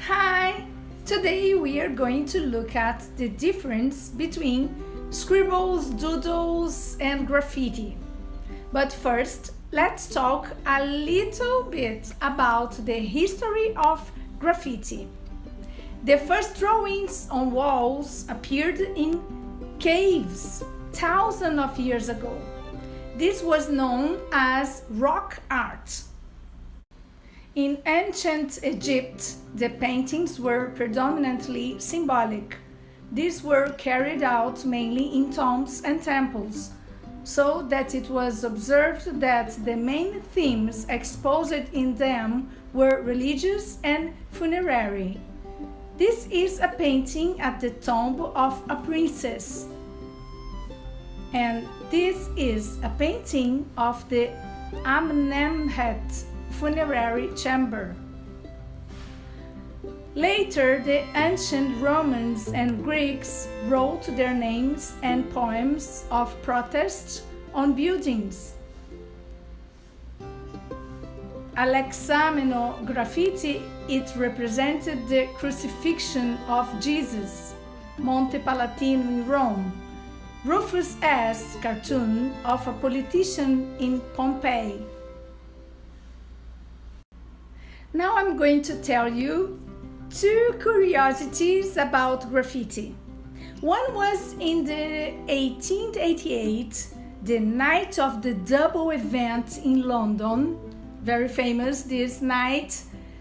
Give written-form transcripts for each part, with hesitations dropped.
Hi! Today we are going to look at the difference between scribbles, doodles, and graffiti. But first, let's talk a little bit about the history of graffiti. The first drawings on walls appeared in caves thousands of years ago. This was known as rock art. In ancient Egypt, the paintings were predominantly symbolic. These were carried out mainly in tombs and temples, so that it was observed that the main themes exposed in them were religious and funerary. This is a painting at the tomb of a princess, and this is a painting of the Amenemhet funerary chamber. Later, the ancient Romans and Greeks wrote their names and poems of protest on buildings. Alexamenos graffiti, it represented the crucifixion of Jesus, Monte Palatino in Rome. Rufus S. cartoon of a politician in Pompeii. Now I'm going to tell you two curiosities about graffiti. One was in the 1888, the night of the double event in London. Very famous this night.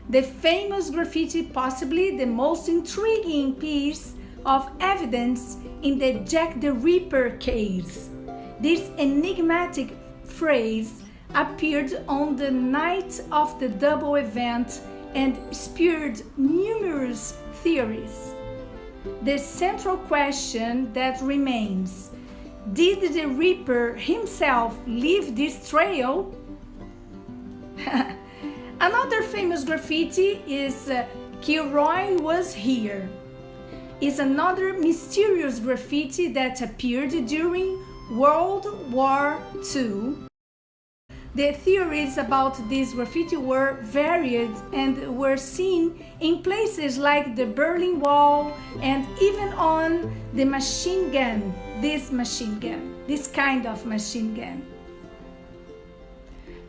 The famous graffiti, possibly the most intriguing piece of evidence in the Jack the Ripper case. This enigmatic phrase appeared on the night of the double event and spurred numerous theories. The central question that remains: did the Ripper himself leave this trail? Another famous graffiti is Kilroy was here. Is another mysterious graffiti that appeared during World War II. The theories about this graffiti were varied and were seen in places like the Berlin Wall and even on the machine gun, this kind of machine gun.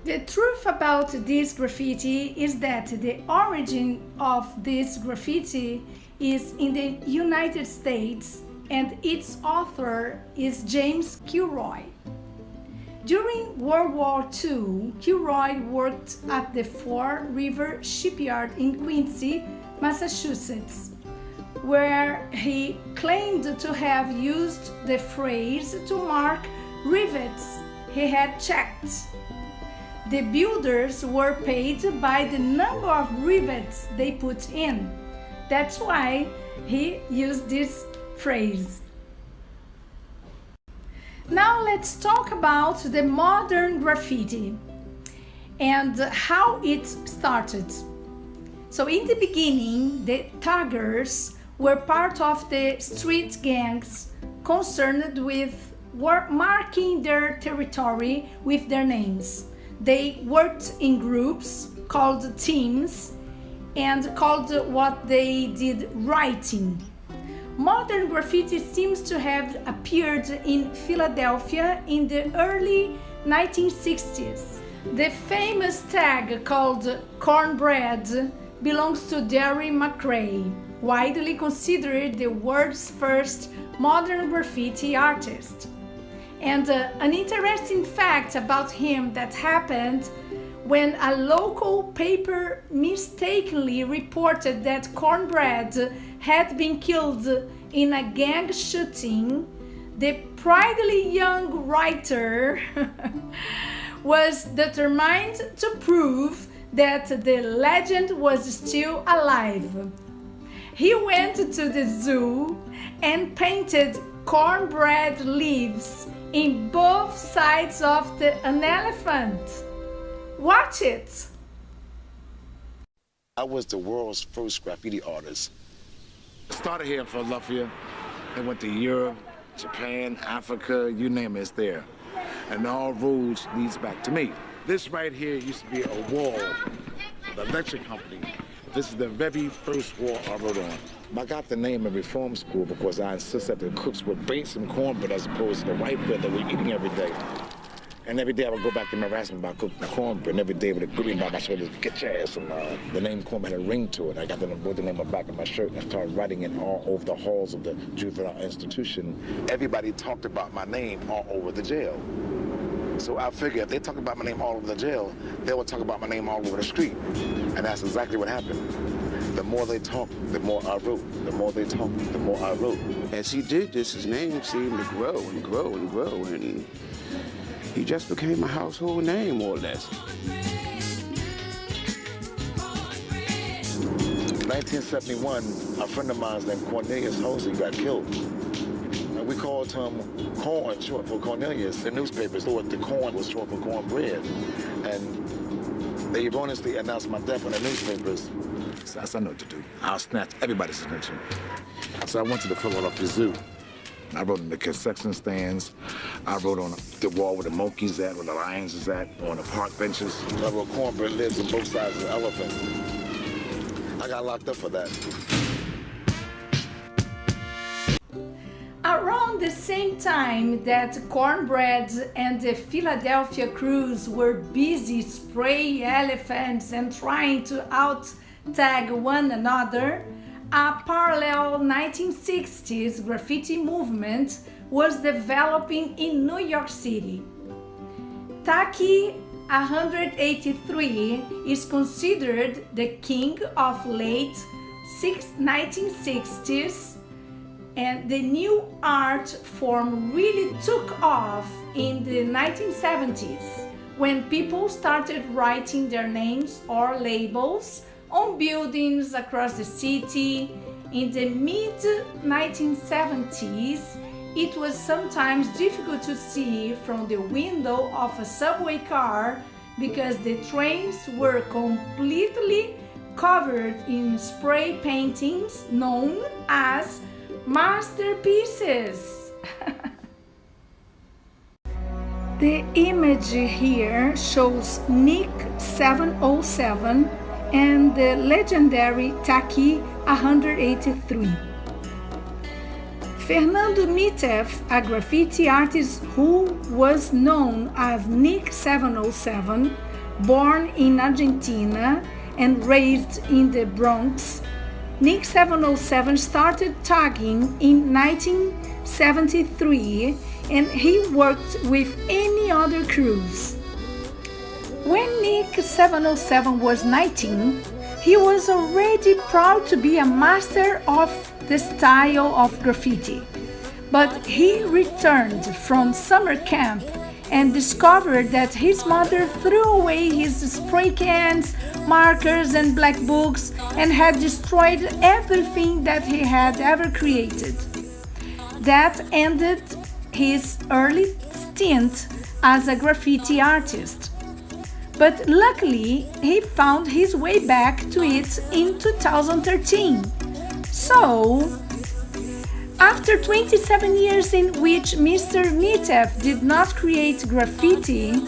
The truth about this graffiti is that the origin of this graffiti is in the United States and its author is James Kilroy. During World War II, Kilroy worked at the Fall River shipyard in Quincy, Massachusetts, where he claimed to have used the phrase to mark rivets he had checked. The builders were paid by the number of rivets they put in. That's why he used this phrase. Now let's talk about the modern graffiti and how it started. So in the beginning, the thuggers were part of the street gangs concerned with marking their territory with their names. They worked in groups called teams and called what they did writing. Modern graffiti seems to have appeared in Philadelphia in the early 1960s. The famous tag called cornbread belongs to Derry McRae, widely considered the world's first modern graffiti artist. And an interesting fact about him that happened when a local paper mistakenly reported that Cornbread had been killed in a gang shooting, the pridely young writer was determined to prove that the legend was still alive. He went to the zoo and painted cornbread leaves in both sides of an elephant. Watch it. I was the world's first graffiti artist. I started here in Philadelphia and went to Europe, Japan, Africa, you name it, it's there. And all roads leads back to me. This right here used to be a wall. The electric company This is the very first wall I wrote on. I got the name of Reform School because I insist that the cooks would bake some cornbread as opposed to the white bread that we're eating every day. And every day I would go back to my harassment about cooking cornbread, and every day with a grip by my shoulders, get your ass. And the name cornbread had a ring to it. I got the name on the back of my shirt, and I started writing it all over the halls of the juvenile institution. Everybody talked about my name all over the jail. So I figured if they talk about my name all over the jail, they would talk about my name all over the street. And that's exactly what happened. The more they talked, the more I wrote. The more they talked, the more I wrote. As he did this, his name seemed to grow and grow and grow, and he just became a household name, more or less. 1971, a friend of mine named Cornelius Hosey got killed. And we called him Corn, short for Cornelius. The newspapers thought the corn was short for cornbread. And they erroneously announced my death in the newspapers. So I know what to do. I'll snatch everybody's attention. So I went to the Philadelphia Zoo. I wrote in the concession stands. I wrote on the wall where the monkeys at, where the lions is at, on the park benches. I wrote cornbread lives on both sides of the elephant. I got locked up for that. Around the same time that Cornbread and the Philadelphia crews were busy spraying elephants and trying to out-tag one another, a parallel 1960s graffiti movement was developing in New York City. Taki 183 is considered the king of late 1960s, and the new art form really took off in the 1970s when people started writing their names or labels on buildings across the city. In the mid-1970s, it was sometimes difficult to see from the window of a subway car because the trains were completely covered in spray paintings known as masterpieces. The image here shows Nick 707 and the legendary Taki 183. Fernando Mitef, a graffiti artist who was known as Nick 707, born in Argentina and raised in the Bronx, Nick 707 started tagging in 1973, and he worked with any other crews. When Nick 707 was 19, he was already proud to be a master of the style of graffiti. But he returned from summer camp and discovered that his mother threw away his spray cans, markers, and black books and had destroyed everything that he had ever created. That ended his early stint as a graffiti artist. But luckily, he found his way back to it in 2013. So, after 27 years in which Mr. Mitef did not create graffiti,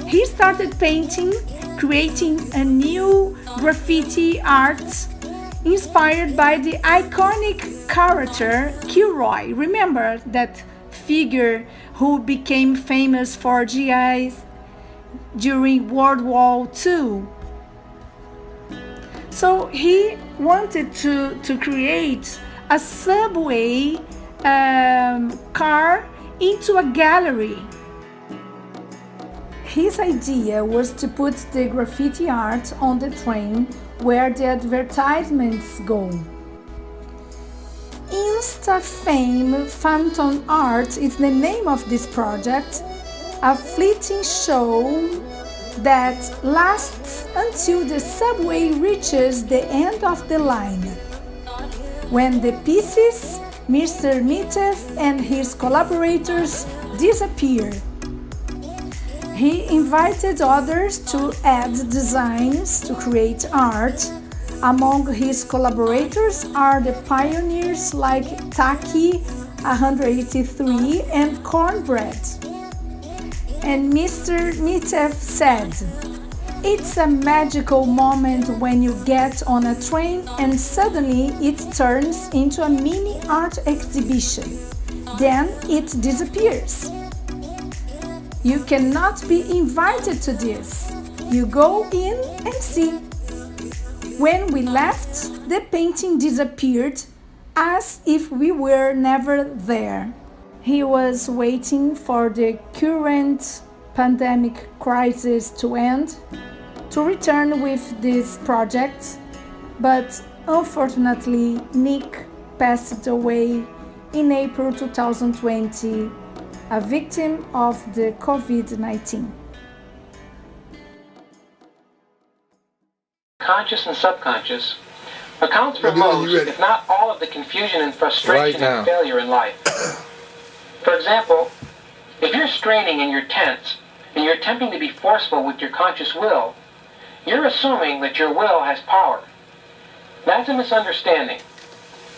he started painting, creating a new graffiti art inspired by the iconic character Kilroy. Remember that figure who became famous for GIs during World War II. So he wanted to create a subway car into a gallery. His idea was to put the graffiti art on the train where the advertisements go. Insta Fame Phantom Art is the name of this project, a fleeting show that lasts until the subway reaches the end of the line. When the pieces, Mr. Mitef and his collaborators disappear. He invited others to add designs to create art. Among his collaborators are the pioneers like Taki 183 and Cornbread. And Mr. Mitef said, It's a magical moment when you get on a train and suddenly it turns into a mini art exhibition. Then it disappears. You cannot be invited to this. You go in and see. When we left, the painting disappeared as if we were never there. He was waiting for the current pandemic crisis to end, to return with this project, but unfortunately Nick passed away in April 2020, a victim of the COVID-19. Conscious and subconscious accounts for most, if not all, of the confusion and frustration and failure in life. For example, if you're straining and you're tense, and you're attempting to be forceful with your conscious will, you're assuming that your will has power. That's a misunderstanding.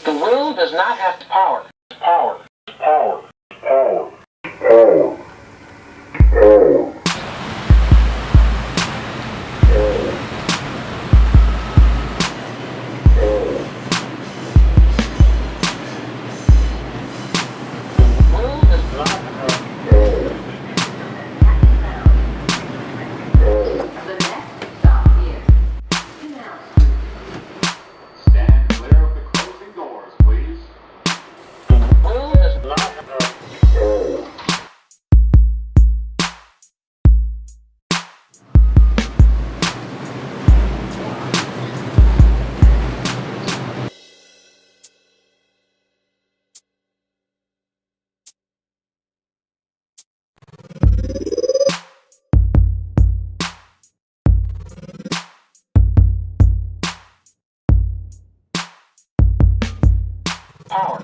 The will does not have power. Power. Power. Power. Power. Power. Power.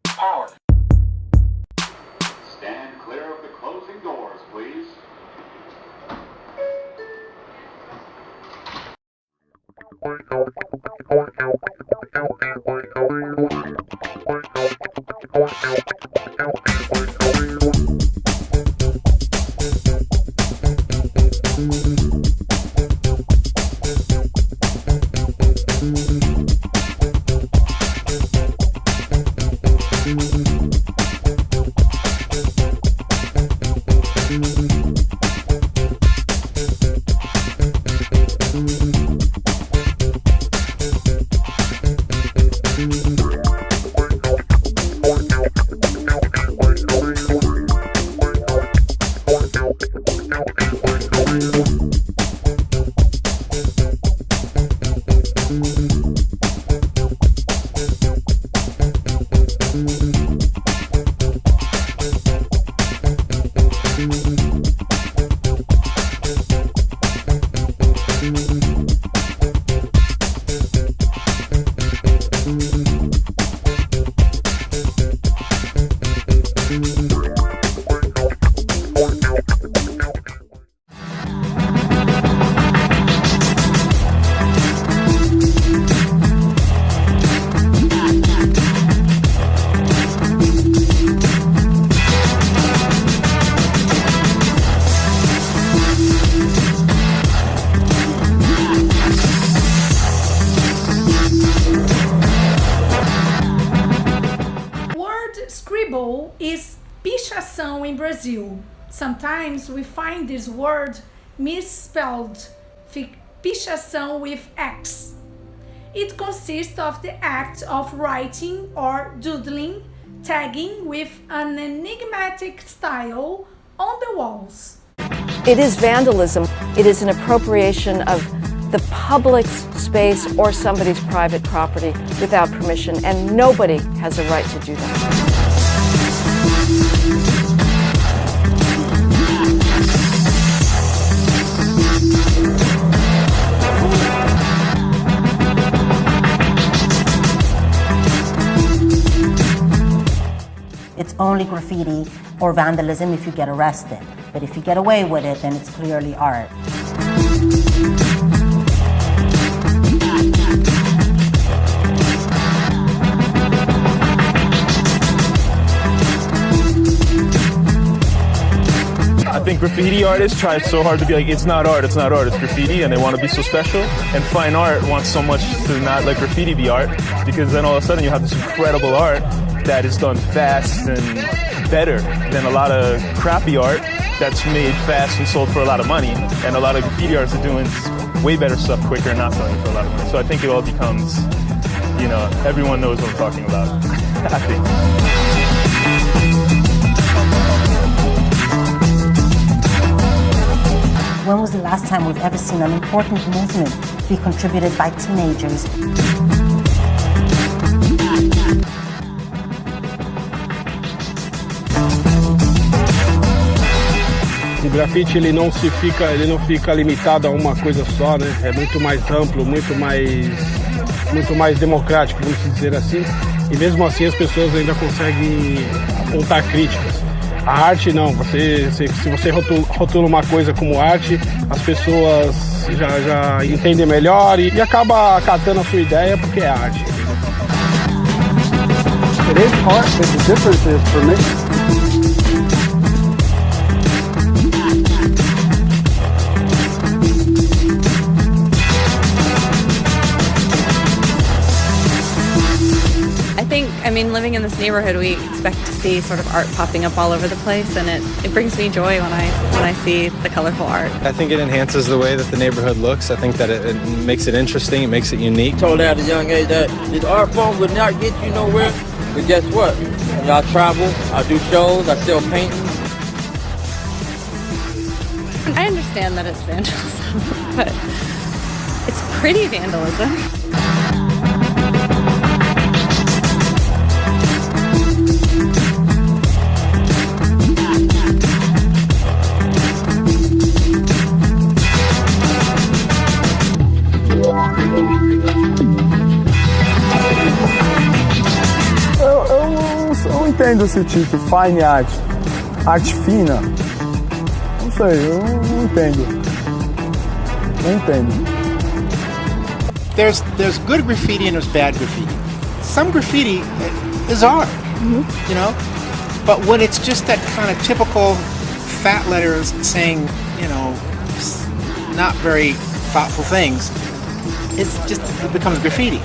Power. Stand clear of the closing doors, please. Scribble is pichação in Brazil. Sometimes we find this word misspelled, pichação with X. It consists of the act of writing or doodling, tagging with an enigmatic style on the walls. It is vandalism. It is an appropriation of the public's space or somebody's private property without permission, and nobody has a right to do that. It's only graffiti or vandalism if you get arrested. But if you get away with it, then it's clearly art. think graffiti artists try so hard to be like, it's not art, it's graffiti, and they want to be so special. And fine art wants so much to not let graffiti be art, because then all of a sudden you have this incredible art that is done fast and better than a lot of crappy art that's made fast and sold for a lot of money. And a lot of graffiti artists are doing way better stuff quicker and not selling for a lot of money. So I think it all becomes, you know, everyone knows what I'm talking about, I think. When was the last time we've ever seen an important movement be contributed by teenagers? O grafite ele não fica limitado a uma coisa só, né? É muito mais amplo, muito mais democrático, vamos dizer assim. E mesmo assim as pessoas ainda conseguem apontar críticas. A arte não, se você rotula uma coisa como arte, as pessoas já entendem melhor e acaba acatando a sua ideia porque é arte. It is art, but the difference is for me. I mean, living in this neighborhood, we expect to see sort of art popping up all over the place, and it brings me joy when I see the colorful art. I think it enhances the way that the neighborhood looks. I think that it makes it interesting, it makes it unique. I told at a young age that this art form would not get you nowhere, but guess what? I travel, I do shows, I sell paintings. I understand that it's vandalism, but it's pretty vandalism. Eu não entendo esse tipo, fine art, arte fina. Não sei, eu não entendo. Não entendo. There's good graffiti and there's bad graffiti. Some graffiti is art, you know, but when it's just that kind of typical fat letters saying, you know, not very thoughtful things, it becomes graffiti.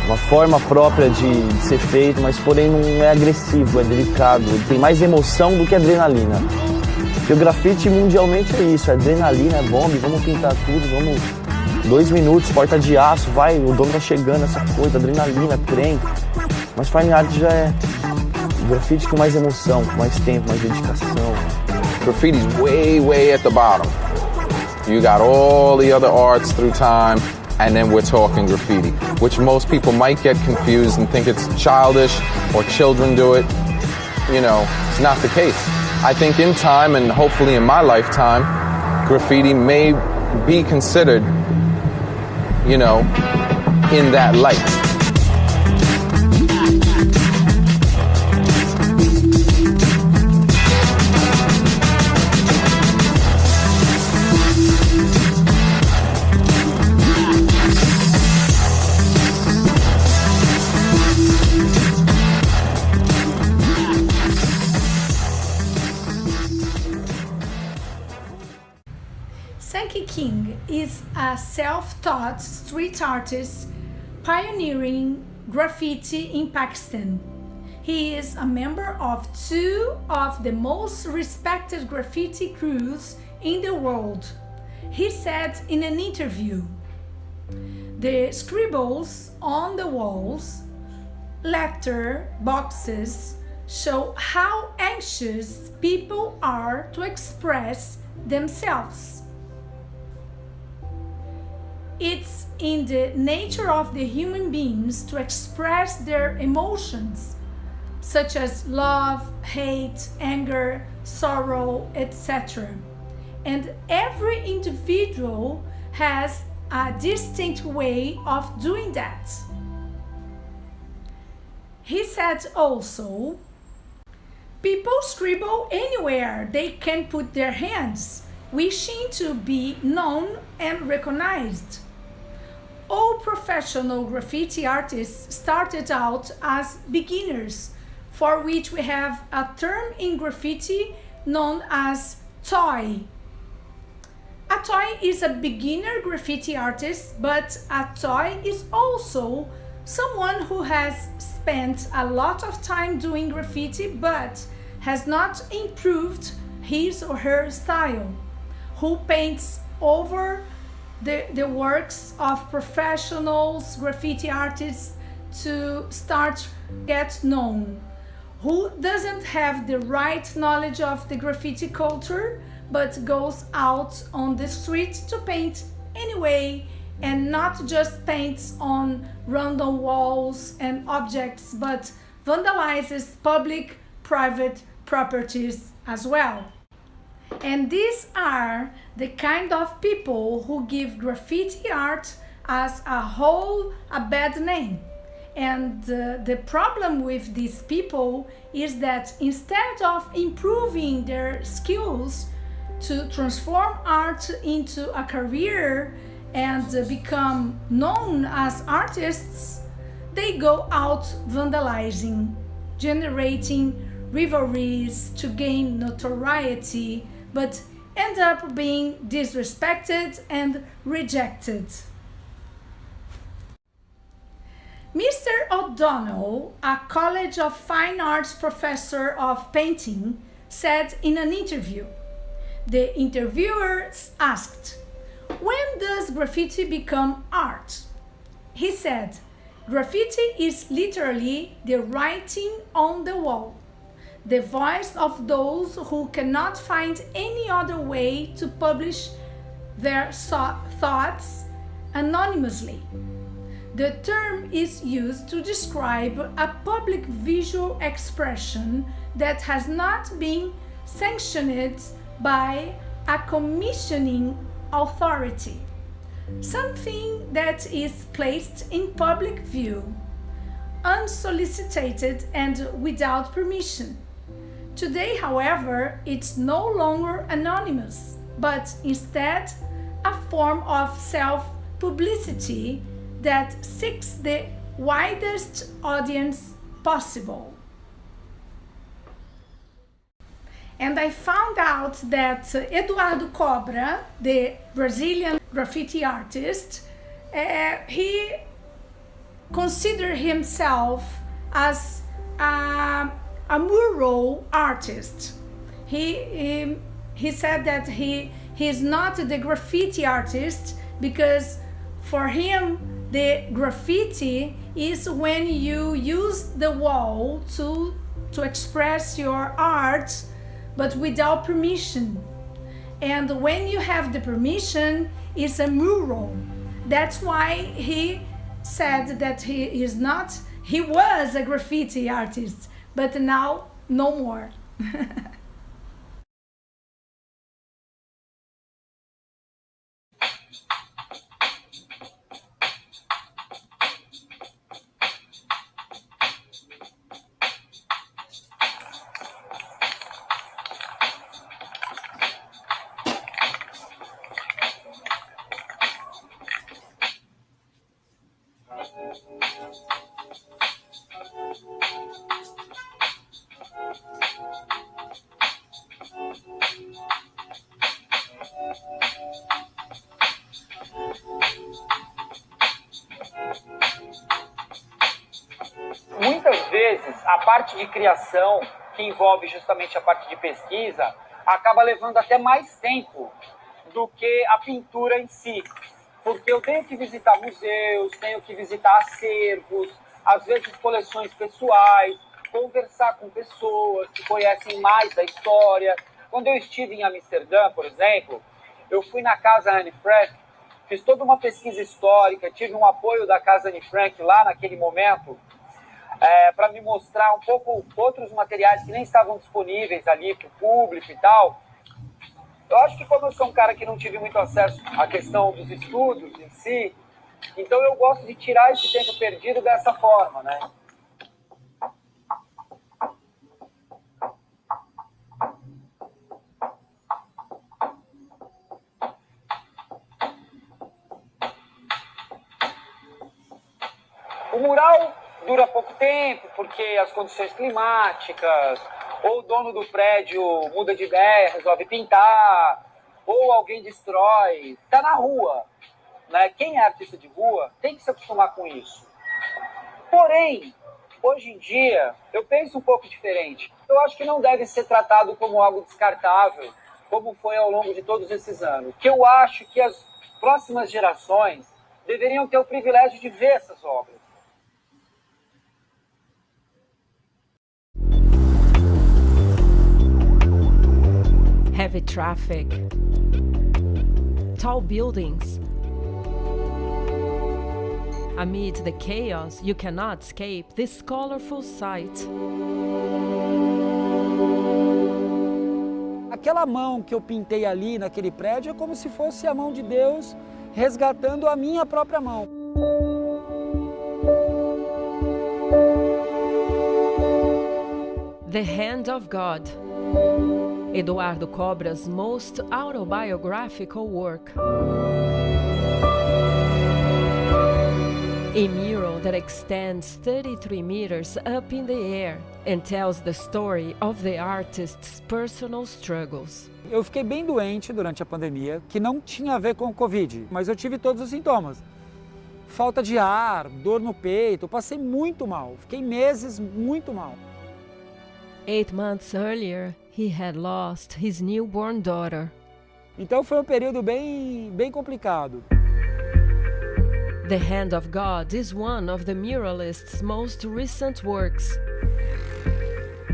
Uma forma própria de ser feito, mas porém não é agressivo, é delicado, ele tem mais emoção do que adrenalina. Porque o grafite mundialmente é isso, é adrenalina, é bomba, vamos pintar tudo, vamos 2 minutos, porta de aço, vai, o dono tá chegando, essa coisa, adrenalina, trem. Mas fine art já é grafite com mais emoção, com mais tempo, mais dedicação. Graffiti's way at the bottom. You got all the other arts through time, and then we're talking graffiti, which most people might get confused and think it's childish or children do it. You know, it's not the case. I think in time, and hopefully in my lifetime, graffiti may be considered, you know, in that light. Is a self-taught street artist pioneering graffiti in Pakistan. He is a member of 2 of the most respected graffiti crews in the world. He said in an interview, "The scribbles on the walls, letter boxes show how anxious people are to express themselves. It's in the nature of the human beings to express their emotions, such as love, hate, anger, sorrow, etc. And every individual has a distinct way of doing that." He said also, "People scribble anywhere they can put their hands, wishing to be known and recognized. all professional graffiti artists started out as beginners, for which we have a term in graffiti known as toy. A toy is a beginner graffiti artist, but a toy is also someone who has spent a lot of time doing graffiti but has not improved his or her style, who paints over the works of professionals, graffiti artists to start get known, who doesn't have the right knowledge of the graffiti culture but goes out on the street to paint anyway, and not just paints on random walls and objects, but vandalizes public, private properties as well. And these are the kind of people who give graffiti art as a whole a bad name. And the problem with these people is that instead of improving their skills to transform art into a career and become known as artists, they go out vandalizing, generating rivalries to gain notoriety, but end up being disrespected and rejected. Mr. O'Donnell, a College of Fine Arts professor of painting, said in an interview. The interviewer asked, "When does graffiti become art?" He said, "Graffiti is literally the writing on the wall, the voice of those who cannot find any other way to publish their thoughts anonymously. The term is used to describe a public visual expression that has not been sanctioned by a commissioning authority, something that is placed in public view, unsolicited and without permission. Today, however, it's no longer anonymous, but instead a form of self-publicity that seeks the widest audience possible." And I found out that Eduardo Cobra, the Brazilian graffiti artist, he considered himself as a mural artist. He said that he is not the graffiti artist because for him the graffiti is when you use the wall to express your art, but without permission. And when you have the permission, it's a mural. That's why he said that he was a graffiti artist, but now no more. Muitas vezes, a parte de criação, que envolve justamente a parte de pesquisa, acaba levando até mais tempo do que a pintura em si. Porque eu tenho que visitar museus, tenho que visitar acervos, às vezes coleções pessoais, conversar com pessoas que conhecem mais da história. Quando eu estive em Amsterdã, por exemplo, eu fui na Casa Anne Frank, fiz toda uma pesquisa histórica, tive um apoio da Casa Anne Frank lá naquele momento, para me mostrar um pouco outros materiais que nem estavam disponíveis ali para o público e tal. Eu acho que como eu sou um cara que não tive muito acesso à questão dos estudos em si, então eu gosto de tirar esse tempo perdido dessa forma, né? O mural dura pouco tempo, porque as condições climáticas, ou o dono do prédio muda de ideia, resolve pintar, ou alguém destrói, está na rua. Né? Quem é artista de rua tem que se acostumar com isso. Porém, hoje em dia, eu penso um pouco diferente. Eu acho que não deve ser tratado como algo descartável, como foi ao longo de todos esses anos. Que eu acho que as próximas gerações deveriam ter o privilégio de ver essas obras. Heavy traffic, tall buildings. Amid the chaos, you cannot escape this colorful sight. Aquela mão que eu pintei ali naquele prédio é como se fosse a mão de Deus resgatando a minha própria mão. The Hand of God. Eduardo Cobra's most autobiographical work. A mural that extends 33 meters up in the air and tells the story of the artist's personal struggles. Eu fiquei bem doente durante a pandemia, que não tinha a ver com o Covid, mas eu tive todos os sintomas. Falta de ar, dor no peito, eu passei muito mal, fiquei meses muito mal. 8 months earlier, he had lost his newborn daughter. Então foi um período bem complicado. The Hand of God is one of the muralist's most recent works.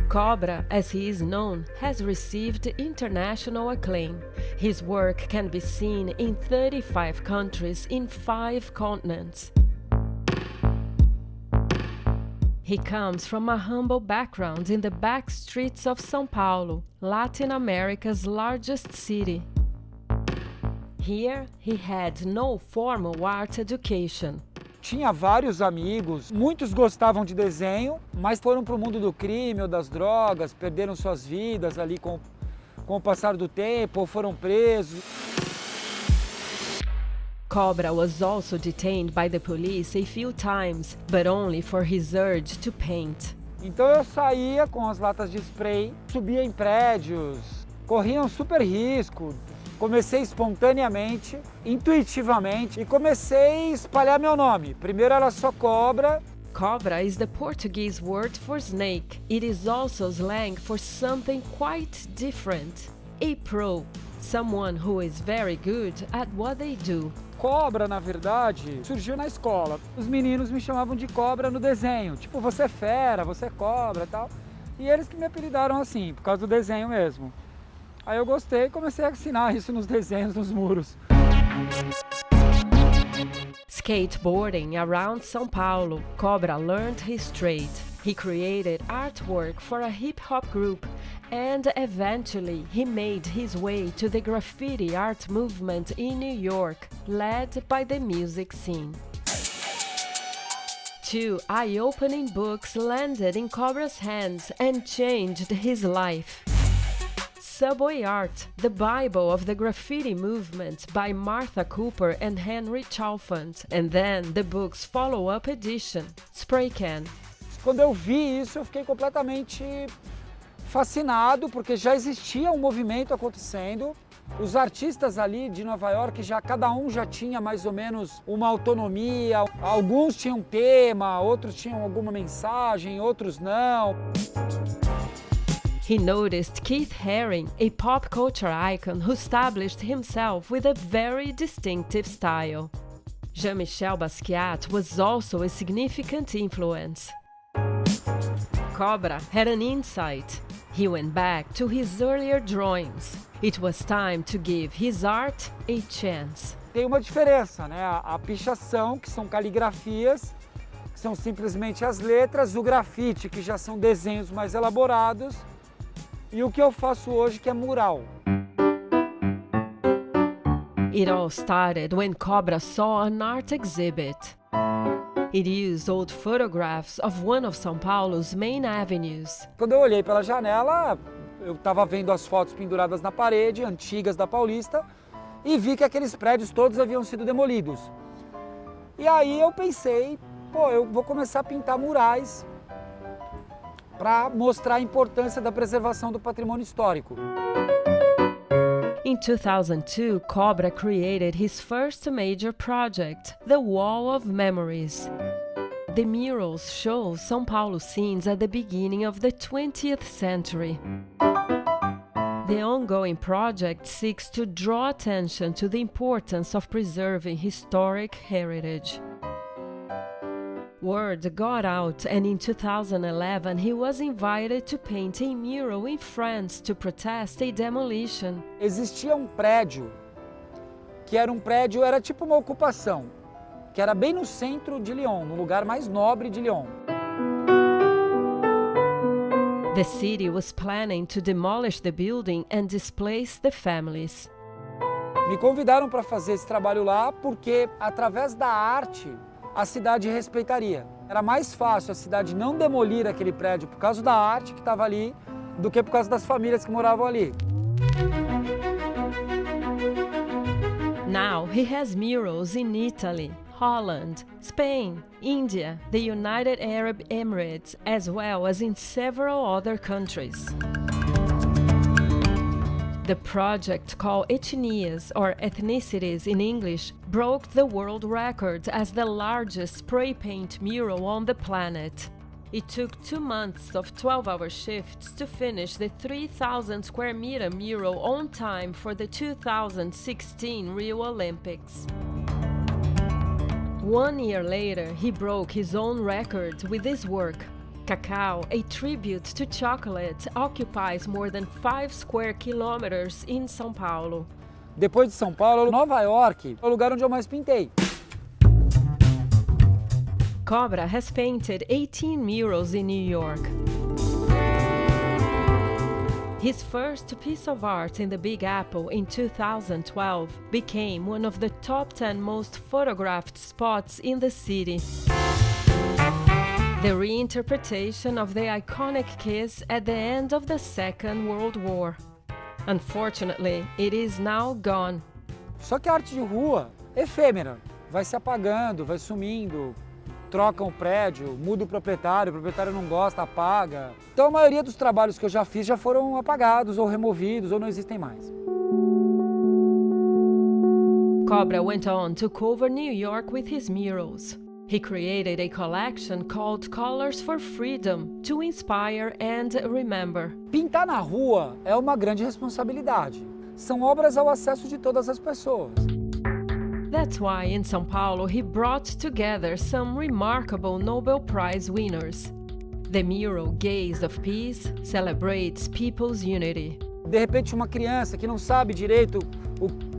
Cobra, as he is known, has received international acclaim. His work can be seen in 35 countries in 5 continents. He comes from a humble background in the back streets of São Paulo, Latin America's largest city. Here, he had no formal art education. Tinha vários amigos, muitos gostavam de desenho, mas foram para o mundo do crime ou das drogas, perderam suas vidas ali com o passar do tempo ou foram presos. Cobra was also detained by the police a few times, but only for his urge to paint. Então eu saía com as latas de spray, subia em prédios, corria um super risco. Comecei espontaneamente, intuitivamente, e comecei a espalhar meu nome. Primeiro era só Cobra. Cobra is the Portuguese word for snake. It is also slang for something quite different. A pro, someone who is very good at what they do. Cobra, na verdade, surgiu na escola. Os meninos me chamavam de Cobra no desenho. Tipo, você é fera, você é cobra e tal. E eles que me apelidaram assim, por causa do desenho mesmo. Aí eu gostei e comecei a assinar isso nos desenhos nos muros. Skateboarding around São Paulo, Cobra learned his trade. He created artwork for a hip-hop group and eventually he made his way to the graffiti art movement in New York, led by the music scene. 2 eye-opening books landed in Cobra's hands and changed his life. Subway Art, the Bible of the Graffiti Movement by Martha Cooper and Henry Chalfant, and then the book's follow-up edition, Spray Can. Quando eu vi isso, eu fiquei completamente fascinado, porque já existia um movimento acontecendo. Os artistas ali de Nova York, cada um já tinha mais ou menos uma autonomia. Alguns tinham tema, outros tinham alguma mensagem, outros não. He noticed Keith Haring, a pop culture icon who established himself with a very distinctive style. Jean-Michel Basquiat was also a significant influence. Cobra had an insight. He went back to his earlier drawings. It was time to give his art a chance. Tem uma diferença, né? A pichação, que são caligrafias, que são simplesmente as letras, o grafite, que já são desenhos mais elaborados, e o que eu faço hoje, que é mural. It all started when Cobra saw an art exhibit. It used old photographs of one of São Paulo's main avenues. Quando eu olhei pela janela, eu estava vendo as fotos penduradas na parede, antigas da Paulista, e vi que aqueles prédios todos haviam sido demolidos. E aí eu pensei, pô, eu vou começar a pintar murais para mostrar a importância da preservação do patrimônio histórico. In 2002, Cobra created his first major project, the Wall of Memories. The murals show São Paulo scenes at the beginning of the 20th century. The ongoing project seeks to draw attention to the importance of preserving historic heritage. Word got out, and in 2011 he was invited to paint a mural in France to protest a demolition. Existia um prédio que era tipo uma ocupação, que era bem no centro de Lyon, no lugar mais nobre de Lyon. The city was planning to demolish the building and displace the families. Me convidaram para fazer esse trabalho lá porque, através da arte, a cidade respeitaria. Era mais fácil a cidade não demolir aquele prédio por causa da arte que estava ali do que por causa das famílias que moravam ali. Now he has murals in Italy, Holland, Spain, India, the United Arab Emirates, as well as in several other countries. The project, called Etnias, or ethnicities in English, broke the world record as the largest spray paint mural on the planet. It took 2 months of 12-hour shifts to finish the 3,000 square meter mural on time for the 2016 Rio Olympics. 1 year later, he broke his own record with this work. Cacao, a tribute to chocolate, occupies more than 5 square kilometers in São Paulo. Depois de São Paulo, Nova York é o lugar onde eu mais pintei. Cobra has painted 18 murals in New York. His first piece of art in the Big Apple in 2012 became one of the top 10 most photographed spots in the city. The reinterpretation of the iconic kiss at the end of the Second World War. Unfortunately, it is now gone. Só que a arte de rua é efêmera, vai se apagando, vai sumindo, trocam o prédio, muda o proprietário não gosta, apaga. Então a maioria dos trabalhos que eu já fiz já foram apagados ou removidos ou não existem mais. Cobra went on to cover New York with his murals. He created a collection called Colors for Freedom to inspire and remember. Pintar na rua é uma grande responsabilidade. São obras ao acesso de todas as pessoas. That's why in São Paulo he brought together some remarkable Nobel Prize winners. The mural Gaze of Peace celebrates people's unity. De repente uma criança que não sabe direito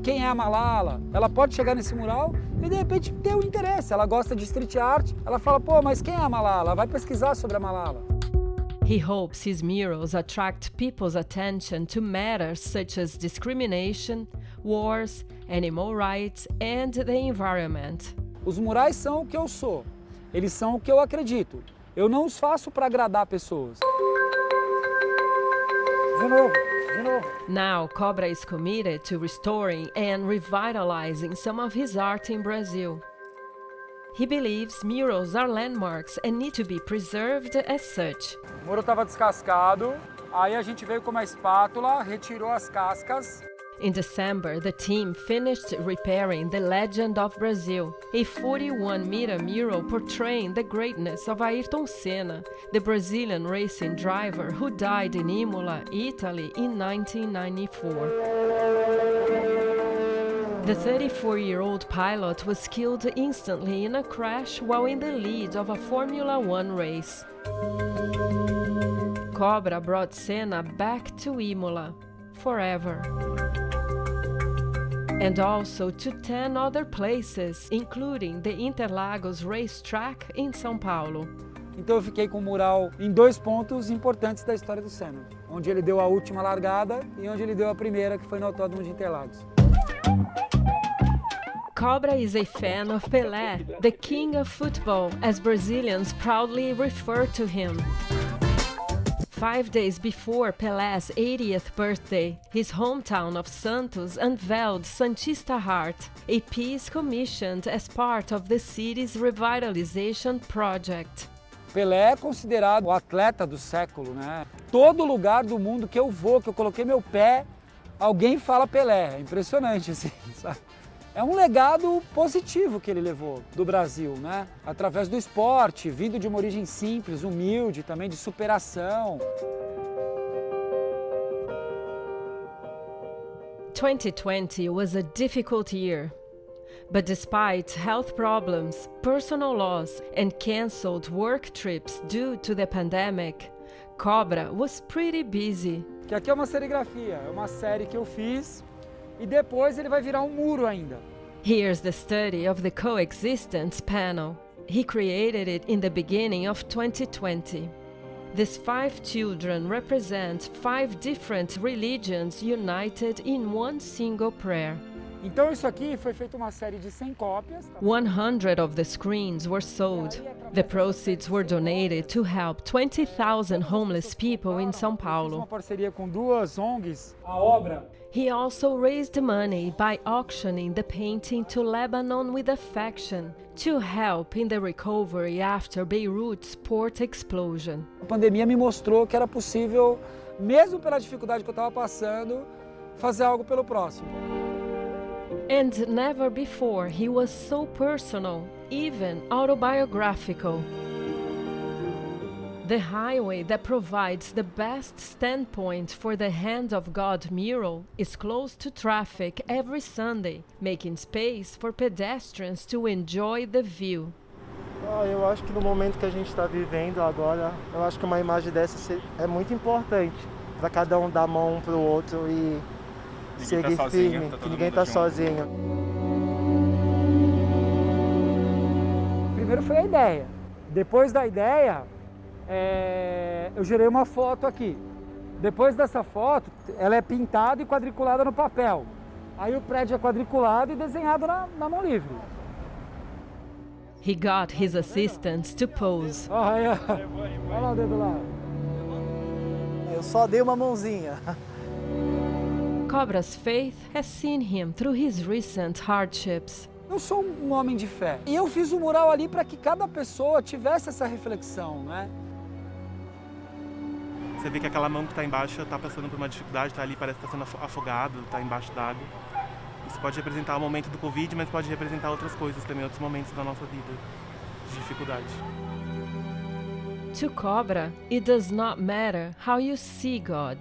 quem é a Malala, ela pode chegar nesse mural e de repente ter um interesse. Ela gosta de street art, ela fala, pô, mas quem é a Malala? Vai pesquisar sobre a Malala. He hopes his murals attract people's attention to matters such as discrimination, wars, animal rights and the environment. Os murais são o que eu sou, eles são o que eu acredito. Eu não os faço para agradar pessoas. De novo. Now, Cobra is committed to restoring and revitalizing some of his art in Brazil. He believes murals are landmarks and need to be preserved as such. O muro estava descascado, aí a gente veio com uma espátula, retirou as cascas. In December, the team finished repairing the Legend of Brazil, a 41-meter mural portraying the greatness of Ayrton Senna, the Brazilian racing driver who died in Imola, Italy in 1994. The 34-year-old pilot was killed instantly in a crash while in the lead of a Formula One race. Cobra brought Senna back to Imola, forever. And also to 10 other places, including the Interlagos racetrack in São Paulo. Então eu fiquei com o mural em 2 pontos importantes da história do Senna, onde ele deu a última largada e onde ele deu a primeira, que foi no Autódromo de Interlagos. Cobra is a fan of Pelé, the king of football, as Brazilians proudly refer to him. 5 days before Pelé's 80th birthday, his hometown of Santos unveiled Santista Heart, a piece commissioned as part of the city's revitalization project. Pelé é considerado o atleta do século, né? Todo lugar do mundo que eu vou, que eu coloquei meu pé, alguém fala Pelé. É impressionante, assim, sabe? É um legado positivo que ele levou do Brasil, né? Através do esporte, vindo de uma origem simples, humilde, também de superação. 2020 was a difficult year. But despite health problems, personal loss, and cancelled work trips due to the pandemic, Cobra was pretty busy. Que aqui é uma serigrafia, é uma série que eu fiz e depois ele vai virar um muro ainda. Here's the study of the coexistence panel. He created it in the beginning of 2020. These 5 children represent 5 different religions united in one single prayer. Então isso aqui foi feita uma série de 100 cópias. 100 of the screens were sold. The proceeds were donated to help 20,000 homeless people in São Paulo. Uma parceria com 2 ONGs. A obra. He also raised money by auctioning the painting to Lebanon with Affection to help in the recovery after Beirut's port explosion. A pandemia me mostrou que era possível, mesmo pela dificuldade que eu estava passando, fazer algo pelo próximo. And never before he was so personal, even autobiographical. The highway that provides the best standpoint for the Hand of God mural is closed to traffic every Sunday, making space for pedestrians to enjoy the view. Eu acho que no momento que a gente está vivendo agora, eu acho que uma imagem dessa é muito importante para cada um dar a mão um para o outro e seguir firme, que ninguém está sozinho. Primeiro foi a ideia. Depois da ideia, eu gerei uma foto aqui. Depois dessa foto, ela é pintada e quadriculada no papel. Aí o prédio é quadriculado e desenhado na mão livre. He got his assistants to pose. Olha lá o dedo lá. Eu só dei uma mãozinha. Cobra's faith has seen him through his recent hardships. Eu sou um homem de fé. E eu fiz o mural ali para que cada pessoa tivesse essa reflexão, né? Você vê que aquela mão que está embaixo está passando por uma dificuldade, está ali, parece que está sendo afogado, está embaixo d'água. Isso pode representar o momento do Covid, mas pode representar outras coisas também, outros momentos da nossa vida de dificuldade. To Cobra, it does not matter how you see God,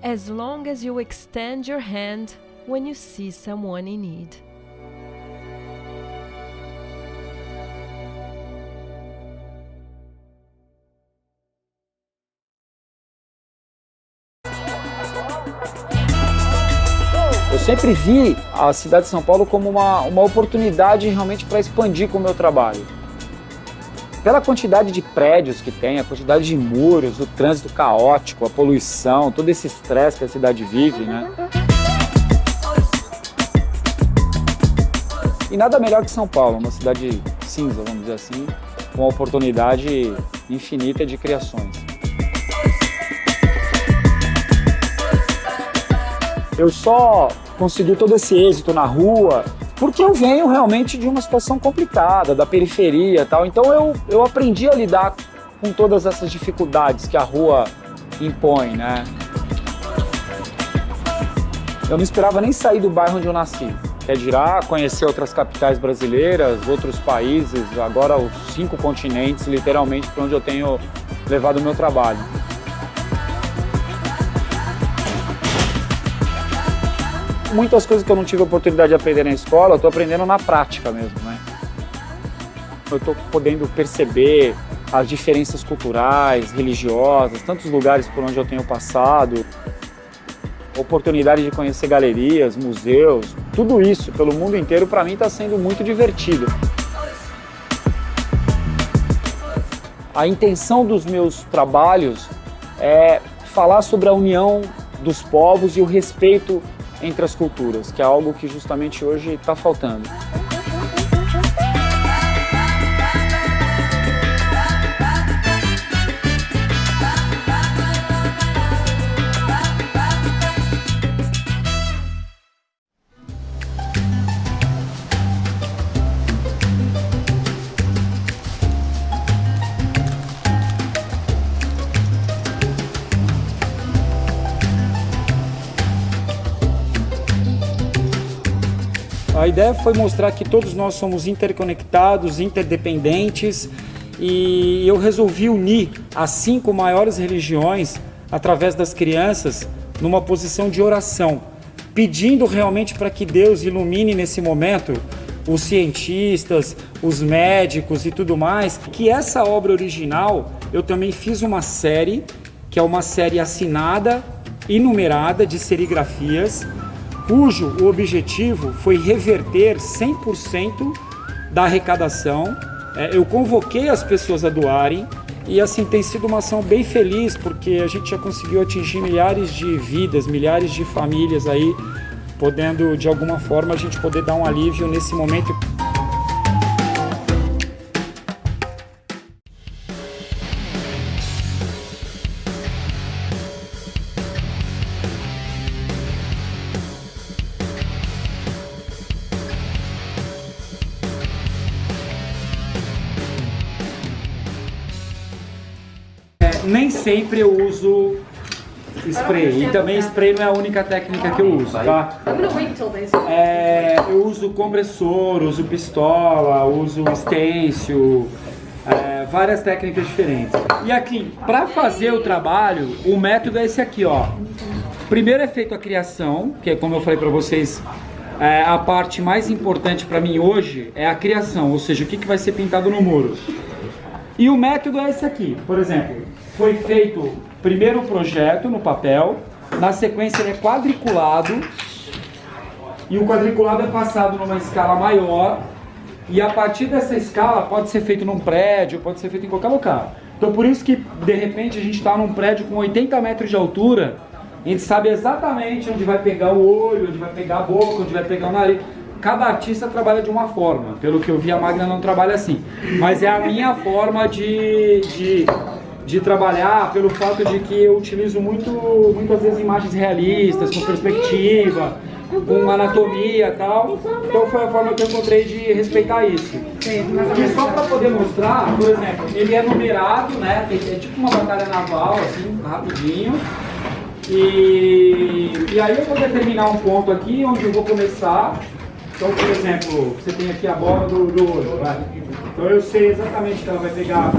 as long as you extend your hand when you see someone in need. Eu sempre vi a cidade de São Paulo como uma oportunidade realmente para expandir com o meu trabalho. Pela quantidade de prédios que tem, a quantidade de muros, o trânsito caótico, a poluição, todo esse estresse que a cidade vive, né? E nada melhor que São Paulo, uma cidade cinza, vamos dizer assim, com uma oportunidade infinita de criações. Eu só consegui todo esse êxito na rua porque eu venho realmente de uma situação complicada, da periferia e tal. Então eu aprendi a lidar com todas essas dificuldades que a rua impõe, né? Eu não esperava nem sair do bairro onde eu nasci. Quer dirá conhecer outras capitais brasileiras, outros países, agora os 5 continentes, literalmente, para onde eu tenho levado o meu trabalho. Muitas coisas que eu não tive a oportunidade de aprender na escola, eu estou aprendendo na prática mesmo, né? Eu estou podendo perceber as diferenças culturais, religiosas, tantos lugares por onde eu tenho passado, oportunidade de conhecer galerias, museus, tudo isso pelo mundo inteiro, para mim está sendo muito divertido. A intenção dos meus trabalhos é falar sobre a união dos povos e o respeito entre as culturas, que é algo que justamente hoje está faltando. A ideia foi mostrar que todos nós somos interconectados, interdependentes, e eu resolvi unir as 5 maiores religiões através das crianças numa posição de oração, pedindo realmente para que Deus ilumine nesse momento os cientistas, os médicos e tudo mais. Que essa obra original, eu também fiz uma série, que é uma série assinada e numerada de serigrafias, cujo o objetivo foi reverter 100% da arrecadação. Eu convoquei as pessoas a doarem e assim tem sido uma ação bem feliz, porque a gente já conseguiu atingir milhares de vidas, milhares de famílias aí, podendo de alguma forma a gente poder dar um alívio nesse momento. Nem sempre eu uso spray, e também spray não é a única técnica que eu uso, tá? Eu uso compressor, uso pistola, uso stencil, várias técnicas diferentes. E aqui, para fazer o trabalho, o método é esse aqui, ó. Primeiro é feito a criação, que é como eu falei para vocês, a parte mais importante para mim hoje é a criação, ou seja, o que vai ser pintado no muro. E o método é esse aqui, por exemplo. Foi feito primeiro o projeto no papel, na sequência ele é quadriculado, e o quadriculado é passado numa escala maior, e a partir dessa escala pode ser feito num prédio, pode ser feito em qualquer lugar. Então por isso que de repente a gente está num prédio com 80 metros de altura, a gente sabe exatamente onde vai pegar o olho, onde vai pegar a boca, onde vai pegar o nariz. Cada artista trabalha de uma forma, pelo que eu vi a Magna não trabalha assim, mas é a minha forma de trabalhar, pelo fato de que eu utilizo muitas vezes imagens realistas, com perspectiva, com anatomia e tal. Então foi a forma que eu encontrei de respeitar isso. E só para poder mostrar, por exemplo, ele é numerado, né? É tipo uma batalha naval, assim, rapidinho. E aí eu vou determinar um ponto aqui onde eu vou começar. Então, por exemplo, você tem aqui a bola do olho, vai. Então eu sei exatamente que ela vai pegar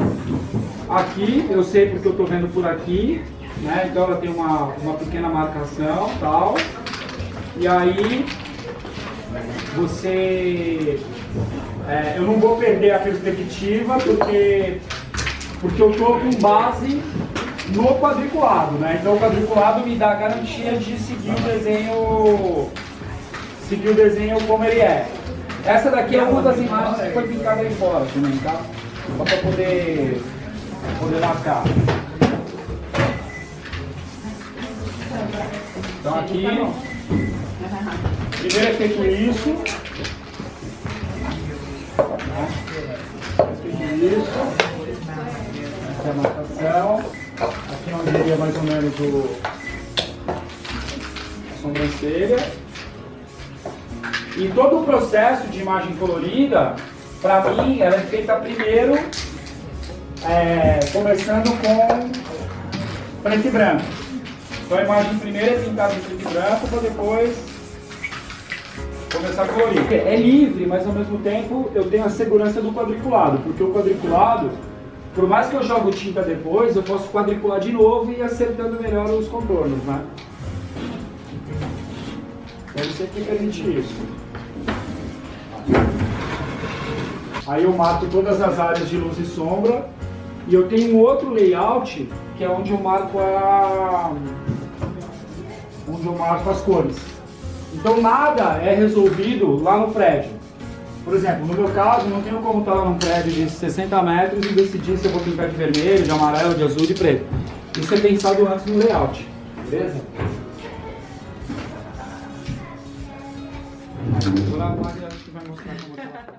aqui, eu sei porque eu estou vendo por aqui, né? Então ela tem uma pequena marcação e tal. E aí você... eu não vou perder a perspectiva porque eu estou com base no quadriculado, né? Então o quadriculado me dá a garantia de seguir o desenho como ele é. Essa daqui é uma das imagens que foi pintada aí fora também, tá? Só para poder marcar. Então aqui, primeiro é feito isso. Essa é a marcação. Aqui nós veria mais ou menos a sobrancelha. E todo o processo de imagem colorida, para mim, ela é feita primeiro, começando com preto e branco. Então a imagem primeiro é pintada em preto e branco, para depois começar a colorir. É livre, mas ao mesmo tempo eu tenho a segurança do quadriculado, porque o quadriculado, por mais que eu jogue tinta depois, eu posso quadricular de novo e ir acertando melhor os contornos, né? Então isso aqui permite isso. Aí eu marco todas as áreas de luz e sombra, e eu tenho um outro layout, que é onde eu marco as cores. Então nada é resolvido lá no prédio. Por exemplo, no meu caso, não tenho como estar lá num prédio de 60 metros e decidir se eu vou pintar de vermelho, de amarelo, de azul, de preto. Isso é pensado antes no layout, beleza? Agora a Maria acho que vai mostrar como é que ela faz.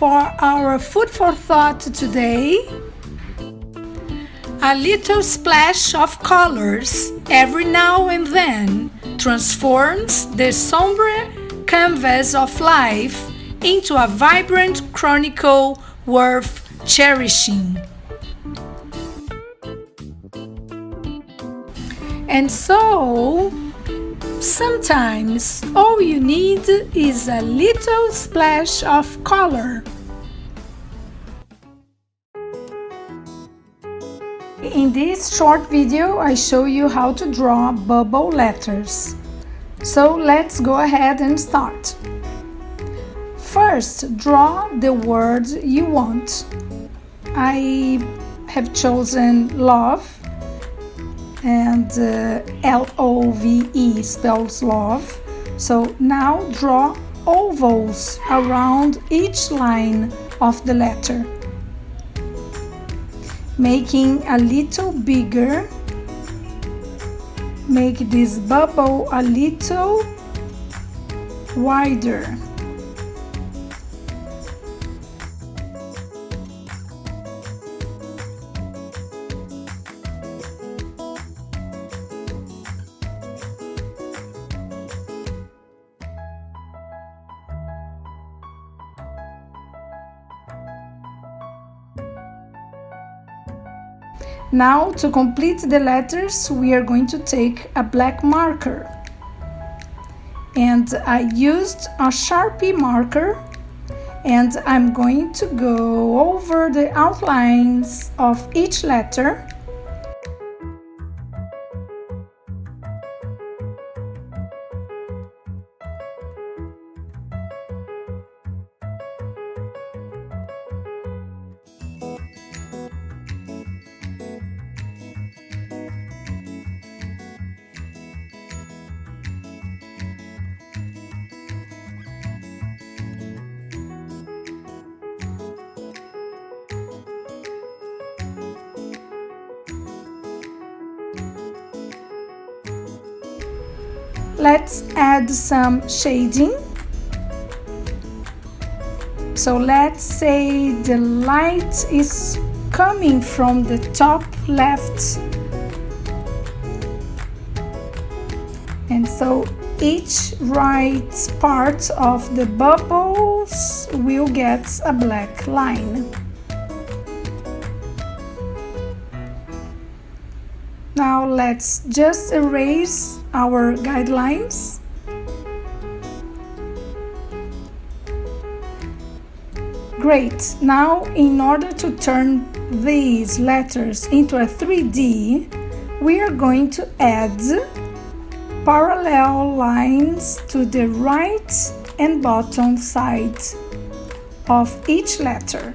for our food for thought today, a little splash of colors every now and then transforms the sombre canvas of life into a vibrant chronicle worth cherishing. And so, sometimes all you need is a little splash of color. In this short video, I show you how to draw bubble letters. So let's go ahead and start. First, draw the word you want. I have chosen love, and L-O-V-E spells love. So now draw ovals around each line of the letter, making a little bigger. Make this bubble a little wider. Now, to complete the letters, we are going to take a black marker. And I used a Sharpie marker, and I'm going to go over the outlines of each letter. Let's add some shading. So let's say the light is coming from the top left. And so each right part of the bubbles will get a black line. Now let's just erase our guidelines. Great. Now, in order to turn these letters into a 3D, we are going to add parallel lines to the right and bottom side of each letter.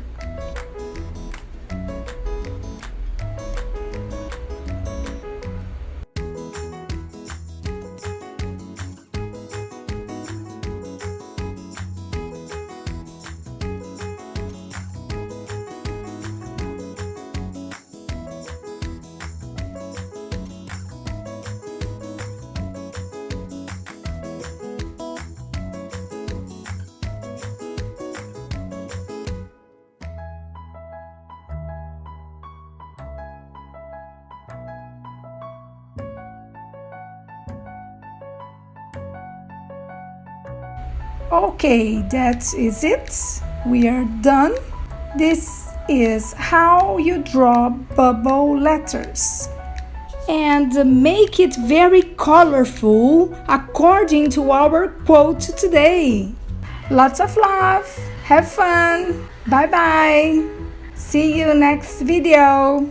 Okay, that is it. We are done. This is how you draw bubble letters. And make it very colorful according to our quote today. Lots of love. Have fun. Bye bye. See you next video.